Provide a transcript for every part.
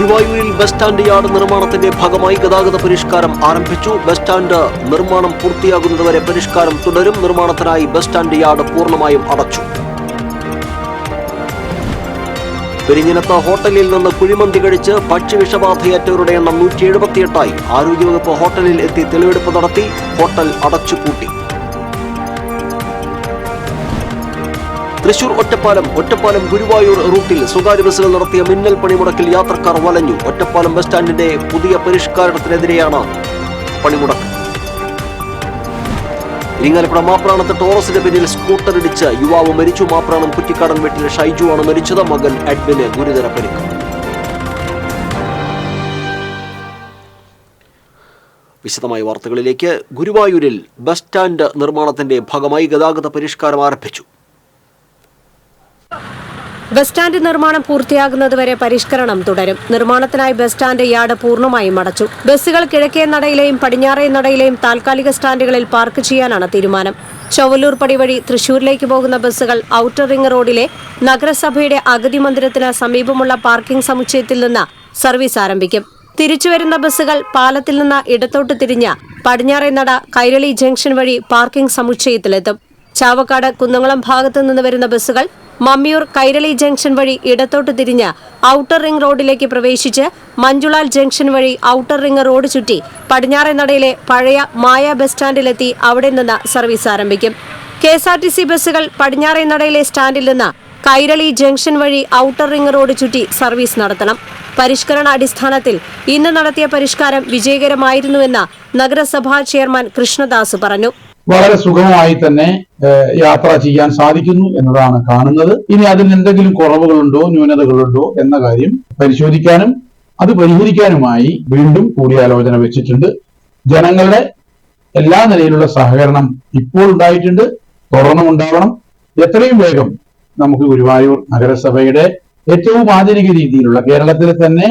ഗുരുവായൂരിൽ bus stand yard നിർമ്മാണത്തിന്റെ ഭാഗമായി ഗതാഗത പരിഷ്കാരം ആരംഭിച്ചു. ബസ് സ്റ്റാൻഡ് നിർമ്മാണം പൂർത്തിയാകുന്നതുവരെ പരിഷ്കാരം തുടരും. നിർമ്മാണത്തിനായി ബസ് സ്റ്റാൻഡ് യാർഡ് പൂർണ്ണമായും അടച്ചു. പെരിഞ്ഞനത്ത് ഹോട്ടലിൽ നിന്ന് കുഴിമന്തി കഴിച്ച് ഭക്ഷ്യവിഷബാധയേറ്റവരുടെ എണ്ണം 178 ആരോഗ്യവകുപ്പ് ഹോട്ടലിൽ എത്തി തെളിവെടുപ്പ് നടത്തി. ഹോട്ടൽ അടച്ചുപൂട്ടി. തൃശൂർ ഒറ്റപ്പാലം ഗുരുവായൂർ റൂട്ടിൽ സ്വകാര്യ ബസ്സുകൾ നടത്തിയ മിന്നൽ പണിമുടക്കിൽ യാത്രക്കാർ വലഞ്ഞു. ഒറ്റപ്പാലം ബസ് സ്റ്റാൻഡിന്റെ പുതിയ പരിഷ്കാരത്തിനെതിരെയാണ് പണിമുടക്ക്. ഇരിങ്ങാലക്കുട മാപ്രാണത്ത് ടോറസിന്റെ പിന്നിൽ സ്കൂട്ടർ ഇടിച്ച് യുവാവ് മരിച്ചു. മാപ്രാണം കുറ്റിക്കാടൻ വീട്ടിലെ ഷൈജു ആണ് മരിച്ചത്. മകൻ എഡ്വിന് ഗുരുതര പരിക്ക്. വിശദമായ വാർത്തകളിലേക്ക്. ഗുരുവായൂരിൽ ബസ് സ്റ്റാൻഡ് നിർമ്മാണത്തിന്റെ ഭാഗമായി ഗതാഗത പരിഷ്കാരം ആരംഭിച്ചു. ബസ് സ്റ്റാൻഡ് നിർമ്മാണം പൂർത്തിയാകുന്നതുവരെ പരിഷ്കരണം തുടരും. നിർമ്മാണത്തിനായി ബസ് സ്റ്റാൻഡ് യാർഡ് പൂർണ്ണമായും അടച്ചു. ബസ്സുകൾ കിഴക്കേ നടയിലെയും പടിഞ്ഞാറേ നടയിലെയും താൽക്കാലിക സ്റ്റാൻഡുകളിൽ പാർക്ക് ചെയ്യാനാണ് തീരുമാനം. ചൊവ്വലൂർ പടി വഴി തൃശൂരിലേക്ക് പോകുന്ന ബസ്സുകൾ ഔട്ടർ റിംഗ് റോഡിലെ നഗരസഭയുടെ അഗതി മന്ദിരത്തിന് സമീപമുള്ള പാർക്കിംഗ് സമുച്ചയത്തിൽ നിന്ന് സർവീസ് ആരംഭിക്കും. തിരിച്ചുവരുന്ന ബസ്സുകൾ പാലത്തിൽ നിന്ന് ഇടത്തോട്ട് തിരിഞ്ഞ് പടിഞ്ഞാറേ നട കൈരളി ജംഗ്ഷൻ വഴി പാർക്കിംഗ് സമുച്ചയത്തിലെത്തും. ചാവക്കാട് കുന്നംകുളം ഭാഗത്തു നിന്ന് വരുന്ന ബസ്സുകൾ മമ്മിയൂർ കൈരളി ജംഗ്ഷൻ വഴി ഇടത്തോട്ട് തിരിഞ്ഞ് ഔട്ടർ റിംഗ് റോഡിലേക്ക് പ്രവേശിച്ച് മഞ്ജുളാൽ ജംഗ്ഷൻ വഴി ഔട്ടർ റിംഗ് റോഡ് ചുറ്റി പടിഞ്ഞാറേ നടയിലെ പഴയ മായ ബസ് സ്റ്റാൻഡിലെത്തി അവിടെ നിന്ന് സർവീസ് ആരംഭിക്കും. KSRTC ബസ്സുകൾ പടിഞ്ഞാറേ നടയിലെ സ്റ്റാൻഡിൽ നിന്ന് കൈരളി ജംഗ്ഷൻ വഴി ഔട്ടർ റിംഗ് റോഡ് ചുറ്റി സർവീസ് നടത്തണം. പരിഷ്കരണ അടിസ്ഥാനത്തിൽ ഇന്ന് നടത്തിയ പരിഷ്കാരം വിജയകരമായിരുന്നുവെന്ന് നഗരസഭാ ചെയർമാൻ കൃഷ്ണദാസ് പറഞ്ഞു. വളരെ സുഗമമായി തന്നെ യാത്ര ചെയ്യാൻ സാധിക്കുന്നു എന്നതാണ് കാണുന്നത്. ഇനി അതിന് എന്തെങ്കിലും കുറവുകളുണ്ടോ ന്യൂനതകളുണ്ടോ എന്ന കാര്യം പരിശോധിക്കാനും അത് പരിഹരിക്കാനുമായി വീണ്ടും കൂടിയാലോചന വെച്ചിട്ടുണ്ട്. ജനങ്ങളുടെ എല്ലാ നിലയിലുള്ള സഹകരണം ഇപ്പോൾ ഉണ്ടായിട്ടുണ്ട്, തുറന്നും ഉണ്ടാവണം. എത്രയും വേഗം നമുക്ക് ഗുരുവായൂർ നഗരസഭയുടെ ഏറ്റവും ആധുനിക രീതിയിലുള്ള കേരളത്തിലെ തന്നെ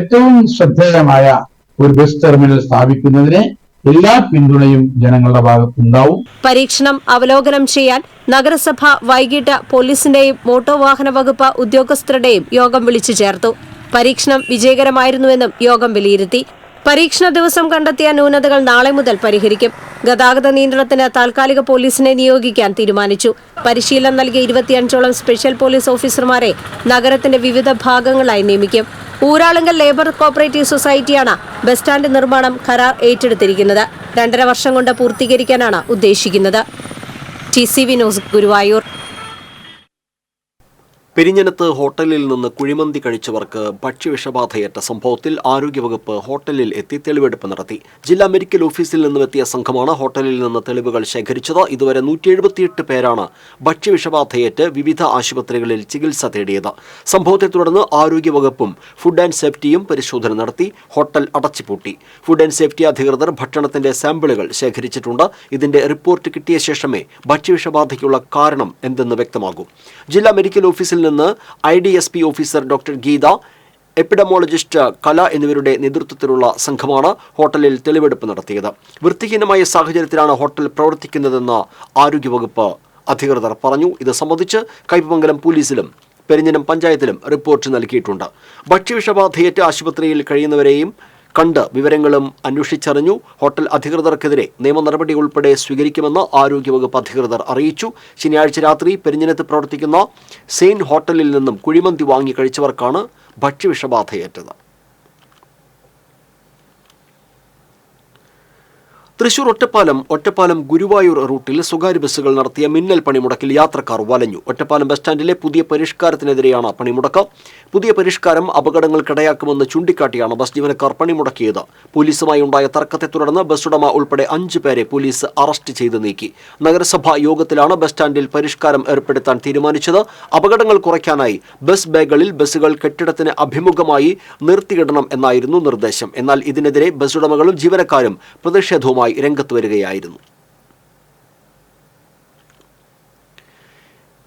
ഏറ്റവും ശ്രദ്ധേയമായ ഒരു ബസ് ടെർമിനൽ സ്ഥാപിക്കുന്നതിനെ എല്ലാ പിന്തുണയും ജനങ്ങളുടെ ഭാഗത്തുണ്ടാവും. പരീക്ഷണം അവലോകനം ചെയ്യാൻ നഗരസഭ വൈകിട്ട് പോലീസിന്റെയും മോട്ടോർ വാഹന വകുപ്പ് ഉദ്യോഗസ്ഥരുടെയും യോഗം വിളിച്ചു ചേർത്തു. പരീക്ഷണം വിജയകരമായിരുന്നുവെന്നും യോഗം വിലയിരുത്തി. പരീക്ഷണ ദിവസം കണ്ടെത്തിയ ന്യൂനതകൾ നാളെ മുതൽ പരിഹരിക്കും. ഗതാഗത നിയന്ത്രണത്തിന് താൽക്കാലിക പോലീസിനെ നിയോഗിക്കാൻ തീരുമാനിച്ചു. പരിശീലനം നൽകിയ 25ഓളം സ്പെഷ്യൽ പോലീസ് ഓഫീസർമാരെ നഗരത്തിന്റെ വിവിധ ഭാഗങ്ങളായി നിയമിക്കും. ഊരാളുങ്കൽ ലേബർ കോഓപ്പറേറ്റീവ് സൊസൈറ്റിയാണ് ബസ് സ്റ്റാൻഡ് നിർമ്മാണം കരാർ ഏറ്റെടുത്തിരിക്കുന്നത്. 2.5 വർഷം കൊണ്ട് പൂർത്തീകരിക്കാനാണ് ഉദ്ദേശിക്കുന്നത്. TCV news, Guruvayur. പെരിഞ്ഞനത്ത് ഹോട്ടലിൽ നിന്ന് കുഴിമന്തി കഴിച്ചവർക്ക് ഭക്ഷ്യവിഷബാധയേറ്റ സംഭവത്തിൽ ആരോഗ്യവകുപ്പ് ഹോട്ടലിൽ എത്തി തെളിവെടുപ്പ് നടത്തി. ജില്ലാ മെഡിക്കൽ ഓഫീസിൽ നിന്നുമെത്തിയ സംഘമാണ് ഹോട്ടലിൽ നിന്ന് തെളിവുകൾ ശേഖരിച്ചത്. ഇതുവരെ 178 പേരാണ് ഭക്ഷ്യവിഷബാധയേറ്റ് വിവിധ ആശുപത്രികളിൽ ചികിത്സ തേടിയത്. സംഭവത്തെ തുടർന്ന് ആരോഗ്യവകുപ്പും ഫുഡ് ആൻഡ് സേഫ്റ്റിയും പരിശോധന നടത്തി. ഹോട്ടൽ അടച്ചുപൂട്ടി. ഫുഡ് ആൻഡ് സേഫ്റ്റി അധികൃതർ ഭക്ഷണത്തിന്റെ സാമ്പിളുകൾ ശേഖരിച്ചിട്ടുണ്ട്. ഇതിന്റെ റിപ്പോർട്ട് കിട്ടിയ ശേഷമേ ഭക്ഷ്യവിഷബാധയ്ക്കുള്ള കാരണം എന്തെന്ന് വ്യക്തമാകൂ. ജില്ലാ മെഡിക്കൽ ഓഫീസിൽ നിന്ന് IDSP officer doctor Geetha, epidemiologist Kala എന്നിവരുടെ നേതൃത്വത്തിലുള്ള സംഘമാണ് ഹോട്ടലിൽ തെളിവെടുപ്പ് നടത്തിയത്. വൃത്തിഹീനമായ സാഹചര്യത്തിലാണ് ഹോട്ടൽ പ്രവർത്തിക്കുന്നതെന്ന് ആരോഗ്യവകുപ്പ് അധികൃതർ പറഞ്ഞു. ഇത് സംബന്ധിച്ച് കയ്പമംഗലം പോലീസിലും പെരിഞ്ഞനം പഞ്ചായത്തിലും റിപ്പോർട്ട് നൽകിയിട്ടുണ്ട്. ഭക്ഷ്യവിഷബാധയേറ്റ് ആശുപത്രിയിൽ കഴിയുന്നവരെയും കണ്ട് വിവരങ്ങളും അന്വേഷിച്ചറിഞ്ഞു. ഹോട്ടൽ അധികൃതർക്കെതിരെ നിയമ നടപടി ഉൾപ്പെടെ സ്വീകരിക്കുമെന്ന് ആരോഗ്യവകുപ്പ് അധികൃതർ അറിയിച്ചു. ശനിയാഴ്ച രാത്രി പെരിഞ്ഞനത്ത് പ്രവർത്തിക്കുന്ന സെയിൻ ഹോട്ടലിൽ നിന്നും കുഴിമന്തി വാങ്ങി കഴിച്ചവർക്കാണ് ഭക്ഷ്യവിഷബാധയേറ്റത്. തൃശൂർ ഒറ്റപ്പാലം ഗുരുവായൂർ റൂട്ടിൽ സ്വകാര്യ ബസ്സുകൾ നടത്തിയ മിന്നൽ പണിമുടക്കിൽ യാത്രക്കാർ വലഞ്ഞു. ഒറ്റപ്പാലം ബസ് സ്റ്റാൻഡിലെ പുതിയ പരിഷ്കാരത്തിനെതിരെയാണ് പണിമുടക്ക്. പുതിയ പരിഷ്കാരം അപകടങ്ങൾക്കിടയാക്കുമെന്ന് ചൂണ്ടിക്കാട്ടിയാണ് ബസ് ജീവനക്കാർ പണിമുടക്കിയത്. പോലീസുമായി ഉണ്ടായ തർക്കത്തെ തുടർന്ന് ബസ് ഉടമ ഉൾപ്പെടെ 5 പേരെ പോലീസ് അറസ്റ്റ് ചെയ്ത് നീക്കി. നഗരസഭാ യോഗത്തിലാണ് ബസ് സ്റ്റാൻഡിൽ പരിഷ്കാരം ഏർപ്പെടുത്താൻ തീരുമാനിച്ചത്. അപകടങ്ങൾ കുറയ്ക്കാനായി ബസ് ബേകളിൽ ബസ്സുകൾ കെട്ടിടത്തിന് അഭിമുഖമായി നിർത്തിയിടണം എന്നായിരുന്നു നിർദ്ദേശം. എന്നാൽ ഇതിനെതിരെ ബസ് ഉടമകളും ജീവനക്കാരും പ്രതിഷേധവുമായി രംഗത്ത് വരികയായിരുന്നു.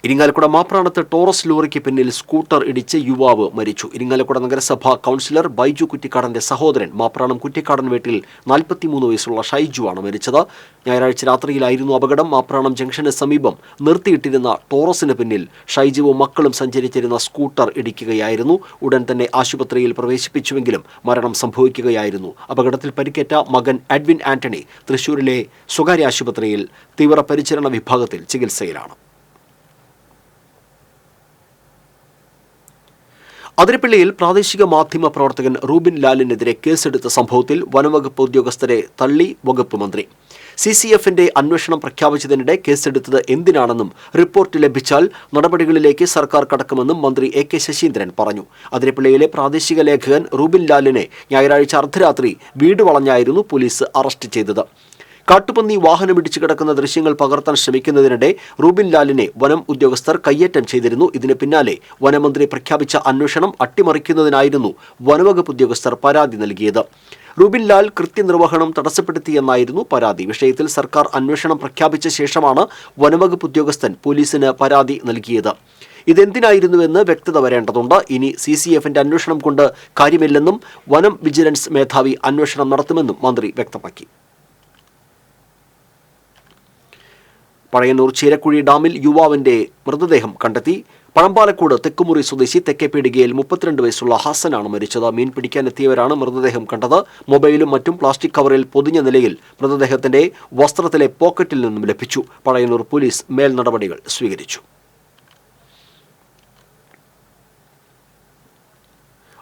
ഇരിങ്ങാലക്കുട മാപ്രാണത്ത് ടോറസ് ലോറിക്ക് പിന്നിൽ സ്കൂട്ടർ ഇടിച്ച് യുവാവ് മരിച്ചു. ഇരിങ്ങാലക്കുട നഗരസഭാ കൗൺസിലർ ബൈജു കുറ്റിക്കാടന്റെ സഹോദരൻ മാപ്രാണം കുറ്റിക്കാടൻ വീട്ടിൽ 43 വയസ്സുള്ള ഷൈജു ആണ് മരിച്ചത്. ഞായറാഴ്ച രാത്രിയിലായിരുന്നു അപകടം. മാപ്രാണം ജംഗ്ഷന് സമീപം നിർത്തിയിട്ടിരുന്ന ടോറസിന് പിന്നിൽ ഷൈജുവും മക്കളും സഞ്ചരിച്ചിരുന്ന സ്കൂട്ടർ ഇടിക്കുകയായിരുന്നു. ഉടൻ തന്നെ ആശുപത്രിയിൽ പ്രവേശിപ്പിച്ചുവെങ്കിലും മരണം സംഭവിക്കുകയായിരുന്നു. അപകടത്തിൽ പരിക്കേറ്റ മകൻ എഡ്വിൻ ആന്റണി തൃശൂരിലെ സ്വകാര്യ ആശുപത്രിയിൽ തീവ്രപരിചരണ വിഭാഗത്തിൽ ചികിത്സയിലാണ്. അതിരപ്പള്ളിയിൽ പ്രാദേശിക മാധ്യമ പ്രവർത്തകൻ റൂബിൻ ലാലിനെതിരെ കേസെടുത്ത സംഭവത്തിൽ വനംവകുപ്പ് ഉദ്യോഗസ്ഥരെ തള്ളി വകുപ്പ് മന്ത്രി. CCFന്റെ അന്വേഷണം പ്രഖ്യാപിച്ചതിനിടെ കേസെടുത്തത് എന്തിനാണെന്നും റിപ്പോർട്ട് ലഭിച്ചാൽ നടപടികളിലേക്ക് സർക്കാർ കടക്കുമെന്നും മന്ത്രി AK ശശീന്ദ്രൻ പറഞ്ഞു. അതിരപ്പള്ളിയിലെ പ്രാദേശിക ലേഖകൻ റൂബിൻ ലാലിനെ ഞായറാഴ്ച അർദ്ധരാത്രി വീട് വളഞ്ഞായിരുന്നു പോലീസ് അറസ്റ്റ് ചെയ്തത്. കാട്ടുപന്നി വാഹനമിടിച്ചു കിടക്കുന്ന ദൃശ്യങ്ങൾ പകർത്താൻ ശ്രമിക്കുന്നതിനിടെ റൂബിൻ ലാലിനെ വനം ഉദ്യോഗസ്ഥർ കയ്യേറ്റം ചെയ്തിരുന്നു. ഇതിന് പിന്നാലെ വനമന്ത്രി പ്രഖ്യാപിച്ച അന്വേഷണം അട്ടിമറിക്കുന്നതിനായിരുന്നു വനവകുപ്പ് ഉദ്യോഗസ്ഥർ പരാതി നൽകിയത്. റൂബിൻ ലാൽ കൃത്യനിർവഹണം തടസ്സപ്പെടുത്തിയെന്നായിരുന്നു പരാതി. വിഷയത്തിൽ സർക്കാർ അന്വേഷണം പ്രഖ്യാപിച്ച ശേഷമാണ് വനവകുപ്പ് ഉദ്യോഗസ്ഥൻ പോലീസിന് പരാതി നൽകിയത്. ഇതെന്തിനായിരുന്നുവെന്ന് വ്യക്തത വരേണ്ടതുണ്ട്. ഇനി CCFന്റെ അന്വേഷണം കൊണ്ട് കാര്യമില്ലെന്നും വനം വിജിലൻസ് മേധാവി അന്വേഷണം നടത്തുമെന്നും മന്ത്രി വ്യക്തമാക്കി. പഴയന്നൂർ ചീരക്കുഴി ഡാമിൽ യുവാവിന്റെ മൃതദേഹം കണ്ടെത്തി. പഴമ്പാലക്കോട് തെക്കുമുറി സ്വദേശി തെക്കേപ്പീടികയിൽ 32 വയസ്സുള്ള ഹസനാണ് മരിച്ചത്. മീൻ പിടിക്കാനെത്തിയവരാണ് മൃതദേഹം കണ്ടത്. മൊബൈലും മറ്റും പ്ലാസ്റ്റിക് കവറിൽ പൊതിഞ്ഞ നിലയിൽ മൃതദേഹത്തിന്റെ വസ്ത്രത്തിലെ പോക്കറ്റിൽ നിന്നും ലഭിച്ചു. പഴയന്നൂർ പോലീസ് മേൽ നടപടികൾ സ്വീകരിച്ചു.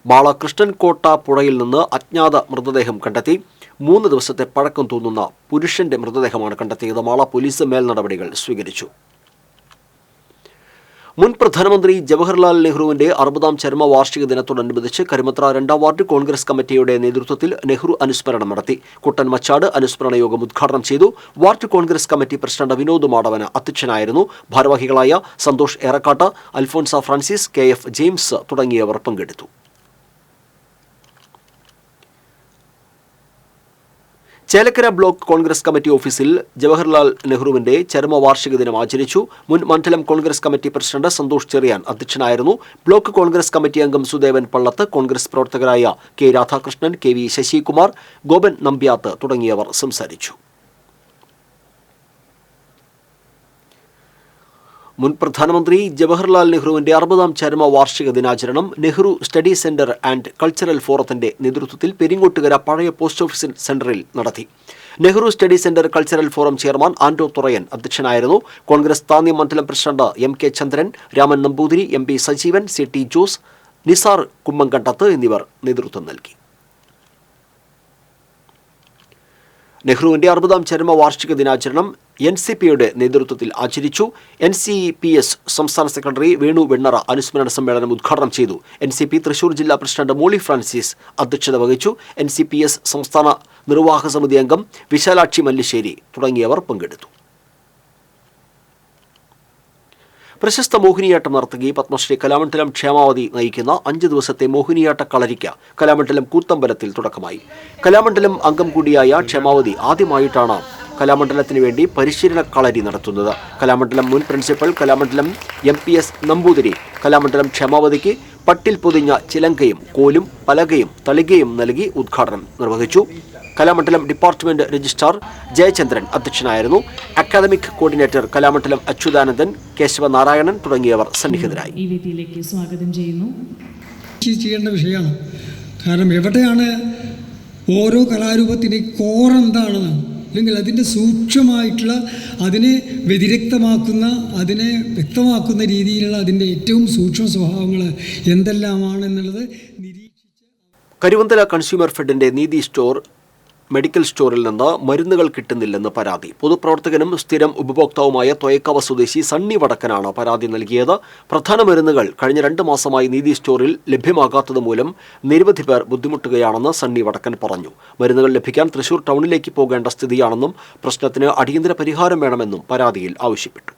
മാള കൃഷ്ണൻകോട്ട പുഴയിൽ നിന്ന് അജ്ഞാത മൃതദേഹം കണ്ടെത്തി. 3 ദിവസത്തെ പഴക്കം തോന്നുന്ന പുരുഷന്റെ മൃതദേഹമാണ് കണ്ടെത്തിയത്. മാള പോലീസ് മേൽ നടപടികൾ സ്വീകരിച്ചു. മുൻ പ്രധാനമന്ത്രി ജവഹർലാൽ നെഹ്റുവിന്റെ 60ാം ചരമവാർഷിക ദിനത്തോടനുബന്ധിച്ച് കരുമത്ര 2ാം വാർഡ് കോൺഗ്രസ് കമ്മിറ്റിയുടെ നേതൃത്വത്തിൽ നെഹ്റു അനുസ്മരണം നടത്തി. കുട്ടൻ മച്ചാട് അനുസ്മരണ യോഗം ഉദ്ഘാടനം ചെയ്തു. Ward Congress committee president Vinod Madavana അധ്യക്ഷനായിരുന്നു. ഭാരവാഹികളായ സന്തോഷ് ഏറക്കാട്ട്, അൽഫോൻസ ഫ്രാൻസിസ്, KF ജെയിംസ് തുടങ്ങിയവർ പങ്കെടുത്തു. ചേലക്കര ബ്ലോക്ക് കോൺഗ്രസ് കമ്മിറ്റി ഓഫീസിൽ ജവഹർലാൽ നെഹ്റുവിന്റെ ചരമവാർഷിക ദിനം ആചരിച്ചു. മുൻ മണ്ഡലം കോൺഗ്രസ് കമ്മിറ്റി പ്രസിഡന്റ് സന്തോഷ് ചെറിയാൻ അധ്യക്ഷനായിരുന്നു. ബ്ലോക്ക് കോൺഗ്രസ് കമ്മിറ്റി അംഗം സുദേവൻ പള്ളത്ത്, കോൺഗ്രസ് പ്രവർത്തകരായ K രാധാകൃഷ്ണൻ, KV ശശികുമാർ, ഗോപൻ നമ്പ്യാത്ത് തുടങ്ങിയവർ സംസാരിച്ചു. മുൻ പ്രധാനമന്ത്രി ജവഹർലാൽ നെഹ്റുവിന്റെ 60ാം ചരമവാർഷിക ദിനാചരണം Nehru study centre and cultural ഫോറത്തിന്റെ നേതൃത്വത്തിൽ പെരിങ്ങോട്ടുകര പഴയ പോസ്റ്റ് ഓഫീസ് സെന്ററിൽ നടത്തി. Nehru study centre cultural forum chairman Ando Thurayan അധ്യക്ഷനായിരുന്നു. കോൺഗ്രസ് താന്നി മണ്ഡലം president MK Chandran, Raman Namboothiri, MP Sajeevan, CT Jose, Nisar Kummankandath എന്നിവർ നേതൃത്വം നൽകി. നെഹ്റുവിന്റെ 60ാം ചരമവാർഷിക ദിനാചരണം NCPയുടെ നേതൃത്വത്തിൽ ആചരിച്ചു. NCPS സംസ്ഥാന സെക്രട്ടറി വേണു വെണ്ണറ അനുസ്മരണ സമ്മേളനം ഉദ്ഘാടനം ചെയ്തു. NCP തൃശൂർ ജില്ലാ പ്രസിഡന്റ് മോളി ഫ്രാൻസിസ് അധ്യക്ഷത വഹിച്ചു. NCPS സംസ്ഥാന നിർവാഹക സമിതി അംഗം വിശാലാക്ഷി മല്ലിശ്ശേരി തുടങ്ങിയവർ പങ്കെടുത്തു. പ്രശസ്ത മോഹിനിയാട്ടം നർത്തകി പത്മശ്രീ കലാമണ്ഡലം ക്ഷേമാവതി നയിക്കുന്ന 5 ദിവസത്തെ മോഹിനിയാട്ട കളരിക്ക് കലാമണ്ഡലം കൂത്തമ്പലത്തിൽ തുടക്കമായി. കലാമണ്ഡലം അംഗം കൂടിയായ ക്ഷേമാവതി ആദ്യമായിട്ടാണ് കലാമണ്ഡലത്തിന് വേണ്ടി പരിശീലന കളരി നടത്തുന്നത്. കലാമണ്ഡലം മുൻ പ്രിൻസിപ്പൽ കലാമണ്ഡലം MPS നമ്പൂതിരി കലാമണ്ഡലം ക്ഷേമാവതിക്ക് പട്ടിൽ പൊതിഞ്ഞ ചിലങ്കയും കോലും പലകയും തളികയും നൽകി ഉദ്ഘാടനം നിർവഹിച്ചു. കലാമണ്ഡലം ഡിപ്പാർട്ട്മെന്റ് രജിസ്ട്രാർ ജയചന്ദ്രൻ അധ്യക്ഷനായിരുന്നു. അക്കാദമിക് കോർഡിനേറ്റർ കലാമണ്ഡലം അച്യുതാനന്ദൻ, കേശവനാരായണൻ തുടങ്ങിയവർ സന്നിഹിതരായി. ഈ വേദിയിലേക്ക് സ്വാഗതം ചെയ്യുന്നു. ചെയ്യേണ്ട വിഷയമാണ്. കാരണം എവിടെയാണ് ഓരോ കലാരൂപത്തിൻ്റെ കോർ എന്താണെന്ന്, അല്ലെങ്കിൽ അതിൻ്റെ സൂക്ഷ്മമായിട്ടുള്ള അതിനെ വ്യതിരക്തമാക്കുന്ന, അതിനെ വ്യക്തമാക്കുന്ന രീതിയിലുള്ള അതിൻ്റെ ഏറ്റവും സൂക്ഷ്മ സ്വഭാവങ്ങൾ എന്തെല്ലാമാണെന്നുള്ളത് നിരീക്ഷിച്ച്. കരുവന്തല കൺസ്യൂമർ ഫെഡിന്റെ നീതി സ്റ്റോർ മെഡിക്കൽ സ്റ്റോറിൽ നിന്ന് മരുന്നുകൾ കിട്ടുന്നില്ലെന്ന് പരാതി. പൊതുപ്രവർത്തകനും സ്ഥിരം ഉപഭോക്താവുമായ തൊയക്കാവ് സ്വദേശി സണ്ണി വടക്കനാണ് പരാതി നൽകിയത്. പ്രധാന മരുന്നുകൾ കഴിഞ്ഞ 2 മാസമായി നീതി സ്റ്റോറിൽ ലഭ്യമാകാത്തത് മൂലം നിരവധി പേർ ബുദ്ധിമുട്ടുകയാണെന്ന് സണ്ണി വടക്കൻ പറഞ്ഞു. മരുന്നുകൾ ലഭിക്കാൻ തൃശൂർ ടൗണിലേക്ക് പോകേണ്ട സ്ഥിതിയാണെന്നും പ്രശ്നത്തിന് അടിയന്തര പരിഹാരം വേണമെന്നും പരാതിയിൽ ആവശ്യപ്പെട്ടു.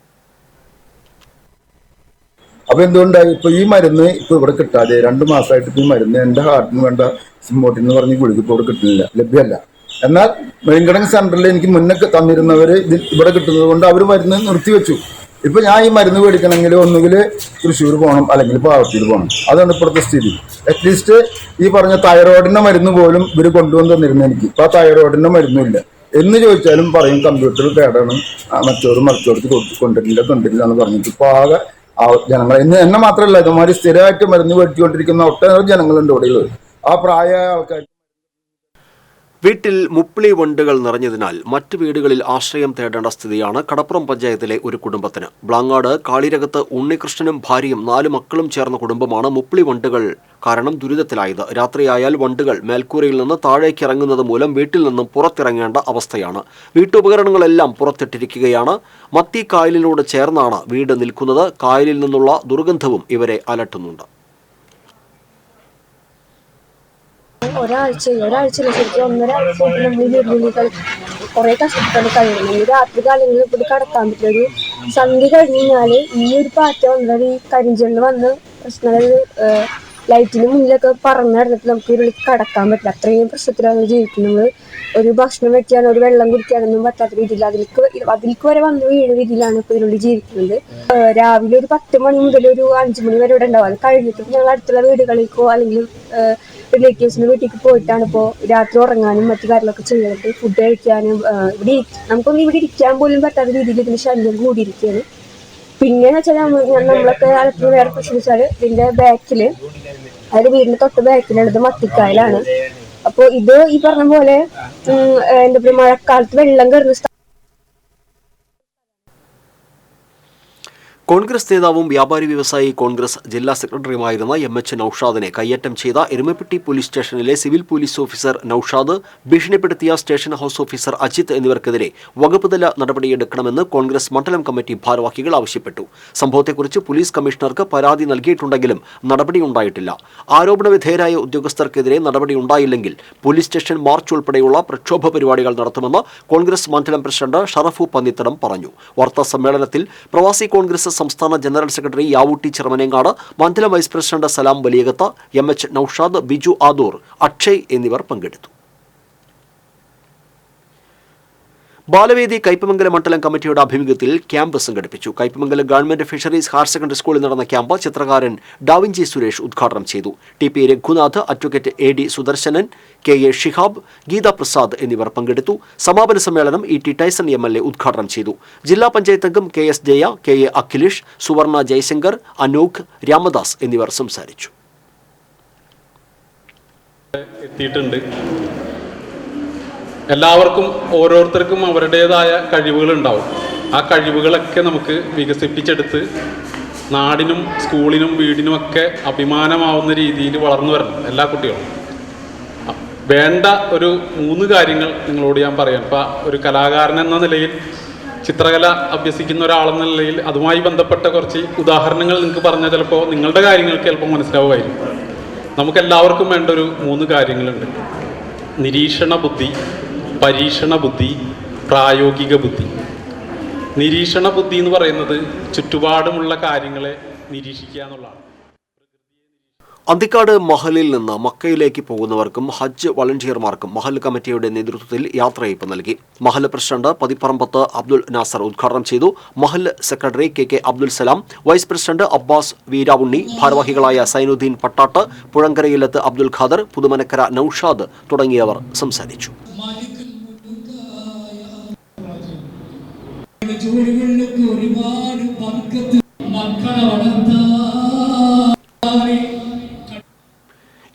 അപ്പൊ എന്തുകൊണ്ടായി ഇപ്പൊ ഈ മരുന്ന് ഇപ്പൊ ഇവിടെ കിട്ടാതെ 2 മാസമായിട്ട് ഈ മരുന്ന് എന്റെ ഹാർട്ടിന് വേണ്ട സിമോട്ടിൻ എന്ന് പറഞ്ഞ് ഗുളിക ഇപ്പോൾ ഇവിടെ കിട്ടുന്നില്ല, ലഭ്യമല്ല. എന്നാൽ വെങ്കടൻ സെന്ററിൽ എനിക്ക് മുന്നേ തന്നിരുന്നവര് ഇവിടെ കിട്ടുന്നത് കൊണ്ട് അവർ മരുന്ന് നിർത്തിവെച്ചു. ഇപ്പൊ ഞാൻ ഈ മരുന്ന് മേടിക്കണമെങ്കിൽ ഒന്നുകിൽ തൃശ്ശൂർ പോകണം, അല്ലെങ്കിൽ പാവത്തിയിൽ പോകണം. അതാണ് ഇപ്പോഴത്തെ സ്ഥിതി. അറ്റ്ലീസ്റ്റ് ഈ പറഞ്ഞ തൈറോയിഡിന്റെ മരുന്ന് പോലും ഇവർ കൊണ്ടുവന്ന് തന്നിരുന്നു എനിക്ക്. ഇപ്പൊ ആ തൈറോയിഡിന്റെ മരുന്നില്ല. എന്ന് ചോദിച്ചാലും പറയും കമ്പ്യൂട്ടർ കേടാണ്, മറിച്ചോടത്ത് കൊണ്ടിട്ടില്ല എന്ന് പറഞ്ഞിട്ട് ഇപ്പൊ ആകെ ജനങ്ങൾ എന്നെ മാത്രമല്ല, ഇതുമാതിരി സ്ഥിരമായിട്ട് മരുന്ന് മേടിച്ചുകൊണ്ടിരിക്കുന്ന ഒട്ടേറെ ജനങ്ങളുണ്ട് ഇവിടെയുള്ളത്. ആ പ്രായമായ ആൾക്കാർ വീട്ടിൽ മുപ്പിളി വണ്ടുകൾ നിറഞ്ഞതിനാൽ മറ്റു വീടുകളിൽ ആശ്രയം തേടേണ്ട സ്ഥിതിയാണ് കടപ്പുറം പഞ്ചായത്തിലെ ഒരു കുടുംബത്തിന്. ബ്ലാങ്ങാട് കാളിരകത്ത് ഉണ്ണികൃഷ്ണനും ഭാര്യയും 4 മക്കളും ചേർന്ന കുടുംബമാണ് മുപ്പിളി വണ്ടുകൾ കാരണം ദുരിതത്തിലായത്. രാത്രിയായാൽ വണ്ടുകൾ മേൽക്കൂരയിൽ നിന്ന് താഴേക്ക് ഇറങ്ങുന്നത് മൂലം വീട്ടിൽ നിന്നും പുറത്തിറങ്ങേണ്ട അവസ്ഥയാണ്. വീട്ടുപകരണങ്ങളെല്ലാം പുറത്തിട്ടിരിക്കുകയാണ്. മത്തി കായലിനോട് ചേർന്നാണ് വീട് നിൽക്കുന്നത്. കായലിൽ നിന്നുള്ള ദുർഗന്ധവും ഇവരെ അലട്ടുന്നുണ്ട്. ഒരാഴ്ചയില്ല ശരിക്കും 1.5 ആഴ്ചയായിട്ട് നമ്മൾ ഈ വെല്ലുവിളികൾ കുറെ കഷ്ടപ്പെട്ട് കഴിയണം. ഈ രാത്രി കാലങ്ങളിൽ ഇവിടെ കടക്കാൻ പറ്റില്ല. ഒരു സന്ധ്യ കഴിഞ്ഞ് കഴിഞ്ഞാൽ ഈ ഒരു പാറ്റ വന്നാൽ ഈ കരിഞ്ചെല്ല് വന്ന് പ്രശ്നങ്ങൾ ലൈറ്റിന് മുന്നിലൊക്കെ പറന്ന് നടന്നിട്ട് നമുക്ക് ഇതിൽ കടക്കാൻ പറ്റില്ല. അത്രയും പ്രശ്നത്തിലാണ് ജീവിക്കുന്നത്. ഒരു ഭക്ഷണം വെക്കാനോ ഒരു വെള്ളം കുടിക്കാനൊന്നും പറ്റാത്ത രീതിയിൽ അതിലേക്ക് വരെ വന്ന് വീഴുന്ന രീതിയിലാണ് ഇപ്പോൾ ഇതിനുള്ളിൽ ജീവിക്കുന്നത്. രാവിലെ ഒരു 10 മണി മുതൽ ഒരു 5 മണി വരെ ഇവിടെ ഉണ്ടാവും. അത് കഴിഞ്ഞിട്ട് ഞങ്ങൾ അടുത്തുള്ള വീടുകളിലേക്കോ അല്ലെങ്കിൽ റിലേറ്റീവ്സിന്റെ വീട്ടിലേക്ക് പോയിട്ടാണ് ഇപ്പോൾ രാത്രി ഉറങ്ങാനും മറ്റു കാര്യങ്ങളൊക്കെ ചെയ്യുന്നത്. ഫുഡ് കഴിക്കാനും നമുക്കൊന്നും ഇവിടെ ഇരിക്കാൻ പോലും പറ്റാത്ത രീതിയിൽ ഇതിന് ശല്യം കൂടിയിരിക്കുകയാണ്. പിന്നെന്ന് വെച്ചാൽ നമ്മളൊക്കെ അടുത്ത് വേറെ പ്രശ്നം വെച്ചാൽ ഇതിന്റെ ബാക്കിൽ, അതായത് വീടിന്റെ തൊട്ട് ബാക്കിലുള്ളത് മത്തിക്കായലാണ്. അപ്പോൾ ഇത് ഈ പറഞ്ഞ പോലെ എന്താ പറയുക, മഴക്കാലത്ത് വെള്ളം കയറുന്ന കോൺഗ്രസ് നേതാവും വ്യാപാരി വ്യവസായി കോൺഗ്രസ് ജില്ലാ സെക്രട്ടറിയുമായിരുന്ന MH നൌഷാദിനെ കയ്യേറ്റം ചെയ്ത എരുമപ്പെട്ടി പോലീസ് സ്റ്റേഷനിലെ സിവിൽ പോലീസ് ഓഫീസർ നൌഷാദ്, ഭീഷണിപ്പെടുത്തിയ സ്റ്റേഷൻ ഹൌസ് ഓഫീസർ അജിത് എന്നിവർക്കെതിരെ വകുപ്പുതല നടപടിയെടുക്കണമെന്ന് കോൺഗ്രസ് മണ്ഡലം കമ്മിറ്റി ഭാരവാഹികൾ ആവശ്യപ്പെട്ടു. സംഭവത്തെക്കുറിച്ച് പോലീസ് കമ്മീഷണർക്ക് പരാതി നൽകിയിട്ടുണ്ടെങ്കിലും നടപടിയുണ്ടായിട്ടില്ല. ആരോപണ വിധേയരായ ഉദ്യോഗസ്ഥർക്കെതിരെ നടപടിയുണ്ടായില്ലെങ്കിൽ പോലീസ് സ്റ്റേഷൻ മാർച്ച് ഉൾപ്പെടെയുള്ള പ്രക്ഷോഭ പരിപാടികൾ നടത്തുമെന്ന് കോൺഗ്രസ് മണ്ഡലം പ്രസിഡന്റ് ഷറഫു പന്നിത്തടം പറഞ്ഞു. വാർത്താ സമ്മേളനത്തിൽ പ്രവാസി കോൺഗ്രസ് സംസ്ഥാന ജനറൽ സെക്രട്ടറി യാവൂട്ടി ചെറുമനേങ്ങാട്, മണ്ഡലം vice president Salam Valiyakath, MH Noushad, Biju Adoor, Akshay എന്നിവർ പങ്കെടുത്തു. ബാലവേദി കയ്പമംഗലം മണ്ഡലം കമ്മിറ്റിയുടെ ആഭിമുഖ്യത്തിൽ ക്യാമ്പ് സംഘടിപ്പിച്ചു. Kaipamangalam government fisheries higher secondary സ്കൂളിൽ നടന്ന ക്യാമ്പ് ചിത്രകാരൻ ഡാവിഞ്ചി സുരേഷ് ഉദ്ഘാടനം ചെയ്തു. TP Raghunath, advocate AD Sudarshanan, KA Shihab, Geetha Prasad എന്നിവർ പങ്കെടുത്തു. സമാപന സമ്മേളനം ET ടൈസൺ MLA ഉദ്ഘാടനം ചെയ്തു. ജില്ലാ പഞ്ചായത്ത് അംഗം KS ജയ, KA അഖിലേഷ്, സുവർണ ജയശങ്കർ, അനൂഖ്, രാമദാസ് എന്നിവർ സംസാരിച്ചു. എല്ലാവർക്കും ഓരോരുത്തർക്കും അവരുടേതായ കഴിവുകളുണ്ടാവും. ആ കഴിവുകളൊക്കെ നമുക്ക് വികസിപ്പിച്ചെടുത്ത് നാടിനും സ്കൂളിനും വീടിനുമൊക്കെ അഭിമാനമാവുന്ന രീതിയിൽ വളർന്നു വരണം എല്ലാ കുട്ടികളും. വേണ്ട ഒരു 3 കാര്യങ്ങൾ നിങ്ങളോട് ഞാൻ പറയാം. ഇപ്പം ഒരു കലാകാരൻ എന്ന നിലയിൽ, ചിത്രകല അഭ്യസിക്കുന്ന ഒരാളെന്ന നിലയിൽ അതുമായി ബന്ധപ്പെട്ട കുറച്ച് ഉദാഹരണങ്ങൾ നിങ്ങൾക്ക് പറഞ്ഞാൽ ചിലപ്പോൾ നിങ്ങളുടെ കാര്യങ്ങൾക്ക് ചിലപ്പോൾ മനസ്സിലാവുമായിരിക്കും. നമുക്കെല്ലാവർക്കും വേണ്ട ഒരു 3 കാര്യങ്ങളുണ്ട്. നിരീക്ഷണ ബുദ്ധി, പരീക്ഷണ ബുദ്ധി, പ്രായോഗിക ബുദ്ധി. നിരീക്ഷണ ബുദ്ധി എന്ന് പറയുന്നത് ചുറ്റുപാടുമുള്ള കാര്യങ്ങളെ നിരീക്ഷിക്കുക എന്നുള്ളതാണ്. അന്തിക്കാട് മഹലിൽ നിന്ന് മക്കയിലേക്ക് പോകുന്നവർക്കും ഹജ്ജ് വളണ്ടിയർമാർക്കും മഹൽ കമ്മിറ്റിയുടെ നേതൃത്വത്തിൽ യാത്രയയപ്പ് നൽകി. മഹൽ പ്രസിഡന്റ് പതിപ്പറമ്പത്ത് അബ്ദുൽ നാസർ ഉദ്ഘാടനം ചെയ്തു. Mahal secretary KK Abdul Salam, vice president Abbas Veeravunni, ഭാരവാഹികളായ സൈനുദ്ദീൻ പട്ടാട്ട്, പുഴങ്കരയിലത്ത് അബ്ദുൽ ഖാദർ, പുതുമനക്കര നൌഷാദ് തുടങ്ങിയവർ സംസാരിച്ചു.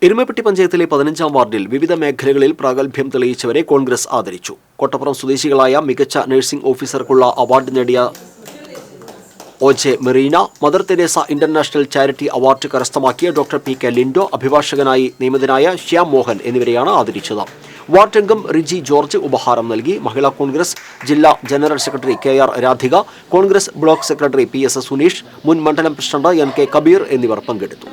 എരുമപ്പെട്ടി പഞ്ചായത്തിലെ 15-ാം വാർഡിൽ വിവിധ മേഖലകളിൽ പ്രാഗൽഭ്യം തെളിയിച്ചവരെ കോൺഗ്രസ് ആദരിച്ചു. കോട്ടപ്പുറം സ്വദേശികളായ മികച്ച നഴ്സിംഗ് ഓഫീസർക്കുള്ള അവാർഡ് നേടിയ OJ Merina, mother Teresa international charity award കരസ്ഥമാക്കിയ ഡോക്ടർ PK ലിൻഡോ, അഭിഭാഷകനായി നിയമിതനായ ശ്യാം മോഹൻ എന്നിവരെയാണ് ആദരിച്ചത്. വാർഡ് അംഗം റിജി ജോർജ് ഉപഹാരം നൽകി. മഹിളാ കോൺഗ്രസ് ജില്ലാ general secretary KR Radhika, Congress block secretary PS Suneesh, മുൻ മണ്ഡലം പ്രസിഡന്റ് NK കബീർ എന്നിവർ പങ്കെടുത്തു.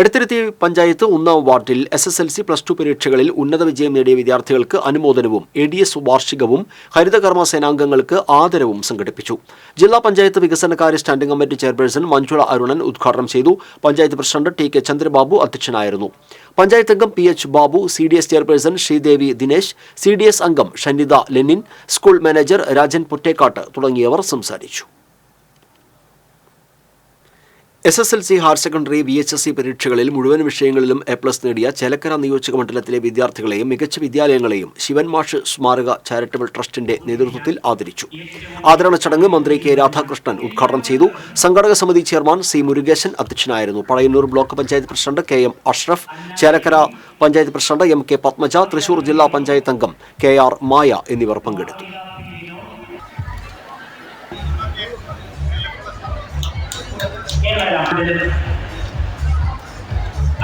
എടത്തിരുത്തി പഞ്ചായത്ത് 1-ാം വാർഡിൽ SSLC +2 പരീക്ഷകളിൽ ഉന്നത വിജയം നേടിയ വിദ്യാർത്ഥികൾക്ക് അനുമോദനവും ADS വാർഷികവും ഹരിതകർമ്മ സേനാംഗങ്ങൾക്ക് ആദരവും സംഘടിപ്പിച്ചു. ജില്ലാ പഞ്ചായത്ത് വികസനകാര്യ standing committee chairperson Manjula Arunan ഉദ്ഘാടനം ചെയ്തു. പഞ്ചായത്ത് പ്രസിഡന്റ് TK ചന്ദ്രബാബു അധ്യക്ഷനായിരുന്നു. പഞ്ചായത്ത് അംഗം PH Babu, CDS chairperson Sreedevi Dinesh, CDS അംഗം ഷനിത ലെനിൻ, സ്കൂൾ മാനേജർ രാജൻ പൊറ്റേക്കാട്ട് തുടങ്ങിയവർ സംസാരിച്ചു. SSLC ഹയർ സെക്കൻഡറി VHSC പരീക്ഷകളിൽ മുഴുവൻ വിഷയങ്ങളിലും A+ നേടിയ ചേലക്കര നിയോജക മണ്ഡലത്തിലെ വിദ്യാർത്ഥികളെയും മികച്ച വിദ്യാലയങ്ങളെയും ശിവൻ മാഷ് സ്മാരക ചാരിറ്റബിൾ ട്രസ്റ്റിന്റെ നേതൃത്വത്തിൽ ആദരിച്ചു. ആദരണ ചടങ്ങ് മന്ത്രി K രാധാകൃഷ്ണൻ ഉദ്ഘാടനം ചെയ്തു. സംഘാടക സമിതി ചെയർമാൻ C മുരുകേശൻ അധ്യക്ഷനായിരുന്നു. Pazhayannur block panchayat president KM Ashraf, Chelakkara panchayat president MK Padmaja, Thrissur ജില്ലാ പഞ്ചായത്ത് അംഗം KR മായ എന്നിവർ പങ്കെടുത്തു.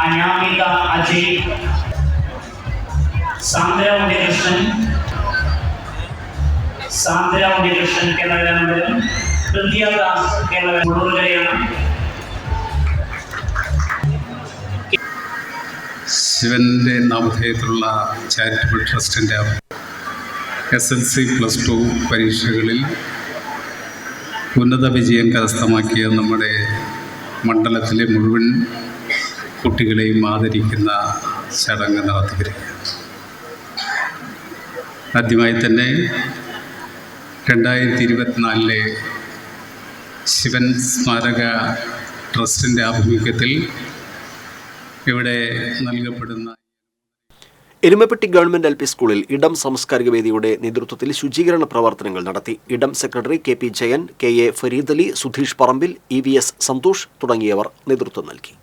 അനാമിക അജയ്, സാന്ദ്ര ഉണ്ണികൃഷ്ണൻ കേരള നമ്പരും ഹൃദയദാസ് കേരള മുഴുവനെയാണ്. ശിവന്റെ നാമധേയത്തിലുള്ള ചാരിറ്റബിൾ ട്രസ്റ്റിൻ്റെ SSLC +2 പരീക്ഷകളിൽ ഉന്നത വിജയം കരസ്ഥമാക്കിയ നമ്മുടെ മണ്ഡലത്തിലെ മുഴുവൻ കുട്ടികളെയും ആദരിക്കുന്ന ചടങ്ങ് നടത്തിവരികയാണ്. ആദ്യമായി തന്നെ 2024 ശിവൻ സ്മാരക ട്രസ്റ്റിൻ്റെ ആഭിമുഖ്യത്തിൽ ഇവിടെ നൽകപ്പെടുന്ന എരുമപ്പെട്ടി ഗവൺമെന്റ് LP സ്കൂളിൽ ഇടം സാംസ്കാരിക വേദിയുടെ നേതൃത്വത്തിൽ ശുചീകരണ പ്രവർത്തനങ്ങൾ നടത്തി. ഇടം secretary KP Jayan, KA Fareed Ali, Sudheesh Parambil, EVS Santhosh തുടങ്ങിയവർ നേതൃത്വം നൽകി.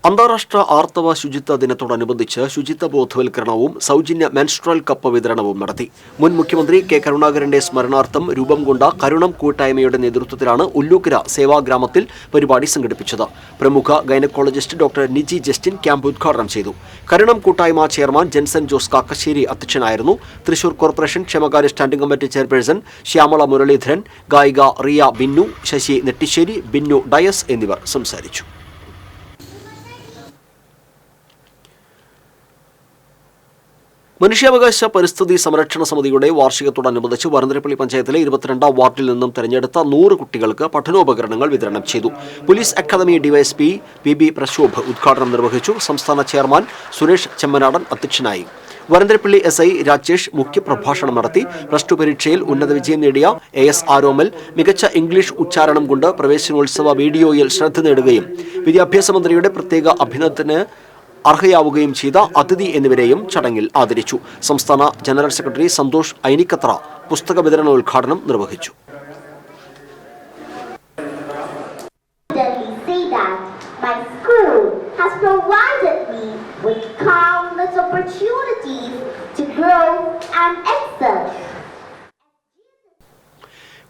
അന്താരാഷ്ട്ര ആർത്തവ ശുചിത്വ ദിനത്തോടനുബന്ധിച്ച് ശുചിത്വ ബോധവൽക്കരണവും സൗജന്യ മെൻസ്ട്രൽ കപ്പ് വിതരണവും നടത്തി. മുൻ മുഖ്യമന്ത്രി K കരുണാകരന്റെ സ്മരണാർത്ഥം രൂപം കൊണ്ട കരുണം കൂട്ടായ്മയുടെ നേതൃത്വത്തിലാണ് ഉല്ലൂക്കര സേവാഗ്രാമത്തിൽ പരിപാടി സംഘടിപ്പിച്ചത്. പ്രമുഖ gynaecologist doctor Niji Justin camp ഉദ്ഘാടനം ചെയ്തു. കരുണം കൂട്ടായ്മ ചെയർമാൻ ജെൻസൺ ജോസ് കാക്കശ്ശേരി അധ്യക്ഷനായിരുന്നു. തൃശൂർ കോർപ്പറേഷൻ ക്ഷേമകാര്യ standing committee chairperson Shyamala Muraleedharan, ഗായിക റിയ ബിന്നു, ശശി നെട്ടിശ്ശേരി, ബിന്നു ഡയസ് എന്നിവർ സംസാരിച്ചു. മനുഷ്യാവകാശ പരിസ്ഥിതി സംരക്ഷണ സമിതിയുടെ വാർഷികത്തോടനുബന്ധിച്ച് വരന്തരപ്പള്ളി പഞ്ചായത്തിലെ 22-ാം വാർഡിൽ നിന്നും തെരഞ്ഞെടുത്ത 100 കുട്ടികൾക്ക് പഠനോപകരണങ്ങൾ വിതരണം ചെയ്തു. Police academy DYSP PB Prashobh ഉദ്ഘാടനം നിർവഹിച്ചു. സംസ്ഥാന ചെയർമാൻ സുരേഷ് ചെമ്മനാടൻ അധ്യക്ഷനായി. വരന്തരപ്പള്ളി SI രാജേഷ് മുഖ്യപ്രഭാഷണം നടത്തി. +2 പരീക്ഷയിൽ ഉന്നത വിജയം നേടിയ AS ആരോമൽ മികച്ച ഇംഗ്ലീഷ് ഉച്ചാരണം കൊണ്ട് പ്രവേശനോത്സവ വീഡിയോയിൽ ശ്രദ്ധ നേടുകയും വിദ്യാഭ്യാസ മന്ത്രിയുടെ പ്രത്യേക അഭിനന്ദനത്തിന് അർഹയാവുകയും ചെയ്ത അതിഥി എന്നിവരെയും ചടങ്ങിൽ ആദരിച്ചു. സംസ്ഥാന ജനറൽ സെക്രട്ടറി സന്തോഷ് ഐനിക്കത്ര പുസ്തക വിതരണോദ്ഘാടനം നിർവഹിച്ചു.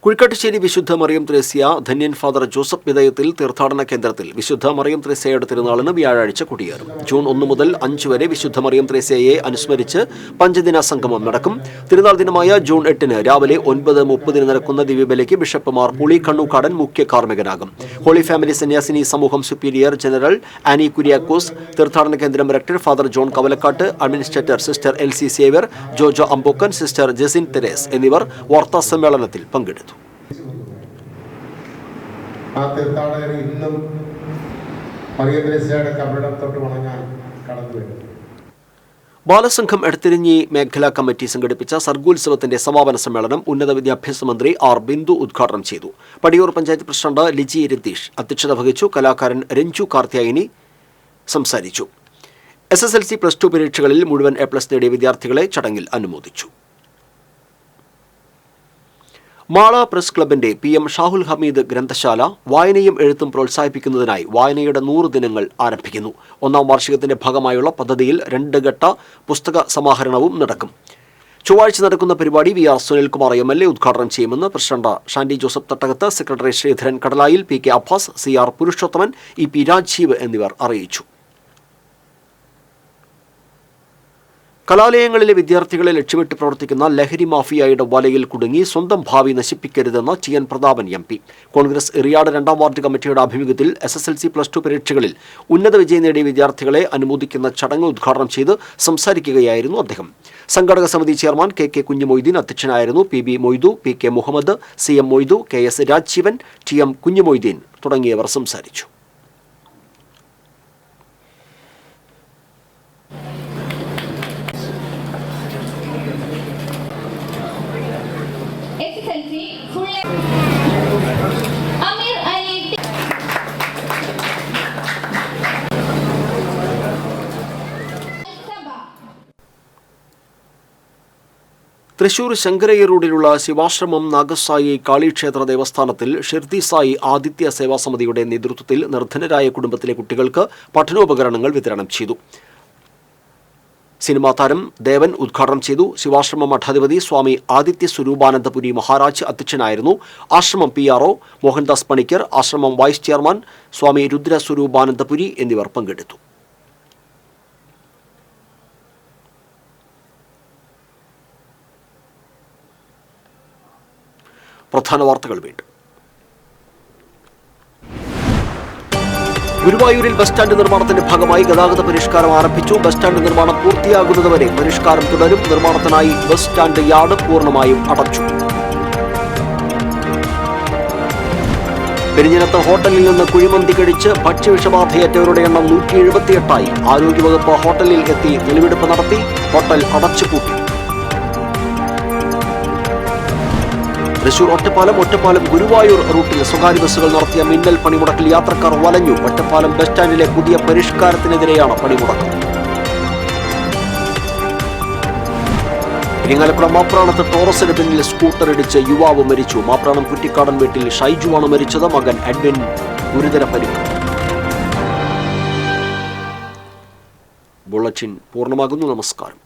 കുഴിക്കാട്ടുശ്ശേരി വിശുദ്ധ മറിയം ത്രേസ്യ ധന്യൻ ഫാദർ ജോസഫ് വിധേയത്തിൽ തീർത്ഥാടന കേന്ദ്രത്തിൽ വിശുദ്ധ മറിയം ത്രേസ്യയുടെ തിരുനാളിന് വ്യാഴാഴ്ച കൊടിയേറും. ജൂൺ 1 മുതൽ 5 വരെ വിശുദ്ധ മറിയം ത്രേസ്യയെ അനുസ്മരിച്ച് പഞ്ചദിന സംഗമം നടക്കും. തിരുനാൾ ദിനമായ ജൂൺ 8 രാവിലെ 9:30 നടക്കുന്ന ദിവ്യബലിക്ക് ബിഷപ്പ് മാർ പുളി കണ്ണൂക്കാടൻ മുഖ്യ കാർമ്മികനാകും. ഹോളി ഫാമിലി സന്യാസിനി സമൂഹം സുപ്പീരിയർ ജനറൽ ആനി കുര്യാക്കോസ്, തീർത്ഥാടന കേന്ദ്രം director father John Kavalakkat, administrator sister LC Xavier, Jojo Ambokkan, sister Jesin Theres എന്നിവർ വാർത്താ സമ്മേളനത്തിൽ പങ്കെടുത്തു. ആ തീർത്ഥാടകർ ഇന്നും മറിയം ത്രേസ്യയുടെ കബറിടത്തോട്ട് വണങ്ങാൻ കടന്നു വരും. ബാലസംഘം എടത്തിരിഞ്ഞി മേഖലാ കമ്മിറ്റി സംഘടിപ്പിച്ച സർഗോത്സവത്തിന്റെ സമാപന സമ്മേളനം ഉന്നത വിദ്യാഭ്യാസ മന്ത്രി R ബിന്ദു ഉദ്ഘാടനം ചെയ്തു. പടിയൂർ പഞ്ചായത്ത് പ്രസിഡന്റ് ലിജി രതീഷ് അധ്യക്ഷത വഹിച്ചു. കലാകാരൻ രഞ്ജു കാർത്തിയായിനി സംസാരിച്ചു. SSLC +2 പരീക്ഷകളിൽ മുഴുവൻ A+ നേടിയ വിദ്യാർത്ഥികളെ ചടങ്ങിൽ അനുമോദിച്ചു. മാള പ്രസ് ക്ലബിന്റെ PM ഷാഹുൽ ഹമീദ് ഗ്രന്ഥശാല വായനയും എഴുത്തും പ്രോത്സാഹിപ്പിക്കുന്നതിനായി വായനയുടെ 100 ദിനങ്ങൾ ആരംഭിക്കുന്നു. 1-ാം വാർഷികത്തിന്റെ ഭാഗമായുള്ള പദ്ധതിയിൽ 2 ഘട്ട പുസ്തക സമാഹരണവും നടക്കും. ചൊവ്വാഴ്ച നടക്കുന്ന പരിപാടി VR സുനിൽകുമാർ MLA ഉദ്ഘാടനം ചെയ്യുമെന്ന് president Shandy Joseph Thattakath, secretary Sreedharan Kadalayil, PK Abbas, CR Purushothaman, EP Rajeev എന്നിവർ അറിയിച്ചു. കലാലയങ്ങളിലെ വിദ്യാർത്ഥികളെ ലക്ഷ്യമിട്ട് പ്രവർത്തിക്കുന്ന ലഹരി മാഫിയയുടെ വലയിൽ കുടുങ്ങി സ്വന്തം ഭാവി നശിപ്പിക്കരുതെന്ന് ടി.എൻ. പ്രതാപൻ MP. കോൺഗ്രസ് എറിയാട് 2ാം വാർഡ് കമ്മിറ്റിയുടെ ആഭിമുഖ്യത്തിൽ SSLC +2 പരീക്ഷകളിൽ ഉന്നത വിജയം നേടിയ വിദ്യാർത്ഥികളെ അനുമോദിക്കുന്ന ചടങ്ങ് ഉദ്ഘാടനം ചെയ്ത് സംസാരിക്കുകയായിരുന്നു അദ്ദേഹം. സംഘാടക സമിതി ചെയർമാൻ K. കുഞ്ഞുമൊയ്തീൻ അധ്യക്ഷനായിരുന്നു. PB Moidu, PK Muhammad, CM Moidu, KS Rajeevan, TM Kunjumoideen തുടങ്ങിയവർ സംസാരിച്ചു. തൃശൂർ ശങ്കരയ്യ റോഡിലുള്ള ശിവാശ്രമം നാഗസായി കാളിക്ഷേത്ര ദേവസ്ഥാനത്തിൽ ഷിർദി സായി ആദിത്യ സേവാ സമിതിയുടെ നേതൃത്വത്തിൽ നിർധനരായ കുടുംബത്തിലെ കുട്ടികൾക്ക് പഠനോപകരണങ്ങൾ വിതരണം ചെയ്തു. സിനിമാ താരം ദേവൻ ഉദ്ഘാടനം ചെയ്തു. ശിവാശ്രമം മഠാധിപതി സ്വാമി ആദിത്യ സ്വരൂപാനന്ദപുരി മഹാരാജ് അധ്യക്ഷനായിരുന്നു. ആശ്രമം PRO മോഹൻദാസ് പണിക്കർ, ആശ്രമം വൈസ് ചെയർമാൻ സ്വാമി രുദ്ര സ്വരൂപാനന്ദപുരി എന്നിവർ പങ്കെടുത്തു. പ്രധാന വാർത്തകൾ വീണ്ടും. ഗുരുവായൂരിൽ ബസ് സ്റ്റാൻഡ് നിർമ്മാണത്തിന്റെ ഭാഗമായി ഗതാഗത പരിഷ്കാരം ആരംഭിച്ചു. ബസ് സ്റ്റാൻഡ് നിർമ്മാണം പൂർത്തിയാകുന്നതുവരെ പരിഷ്കാരം തുടരും. നിർമ്മാണത്തിനായി ബസ് സ്റ്റാൻഡ് യാർഡ് പൂർണ്ണമായും അടച്ചു. പെരിഞ്ഞനത്ത് ഹോട്ടലിൽ നിന്ന് കുഴിമന്തി കഴിച്ച് ഭക്ഷ്യവിഷബാധയേറ്റവരുടെ എണ്ണം 178ആയി. ആരോഗ്യവകുപ്പ് ഹോട്ടലിൽ എത്തി തെളിവെടുപ്പ് നടത്തി. ഹോട്ടൽ അടച്ചുപൂട്ടി. തൃശൂർ ഒറ്റപ്പാലം ഗുരുവായൂർ റൂട്ടിൽ സ്വകാര്യ ബസ്സുകൾ നടത്തിയ മിന്നൽ പണിമുടക്കിൽ യാത്രക്കാർ വലഞ്ഞു. ഒറ്റപ്പാലം ബസ് സ്റ്റാൻഡിലെ പുതിയ പരിഷ്കാരത്തിനെതിരെയാണ് പണിമുടക്ക്. ഇരിങ്ങാലക്കുട മാപ്രാണത്ത് ടോറസിന് പിന്നിൽ സ്കൂട്ടർ ഇടിച്ച് യുവാവ് മരിച്ചു. മാപ്രാണം കുറ്റിക്കാടൻ വീട്ടിൽ ഷൈജുവാണ് മരിച്ചത്. മകൻ എഡ്വിൻ ഗുരുതര പരിക്ക്. ബുള്ളറ്റിൻ പൂർണ്ണമാകുന്നു. നമസ്കാരം.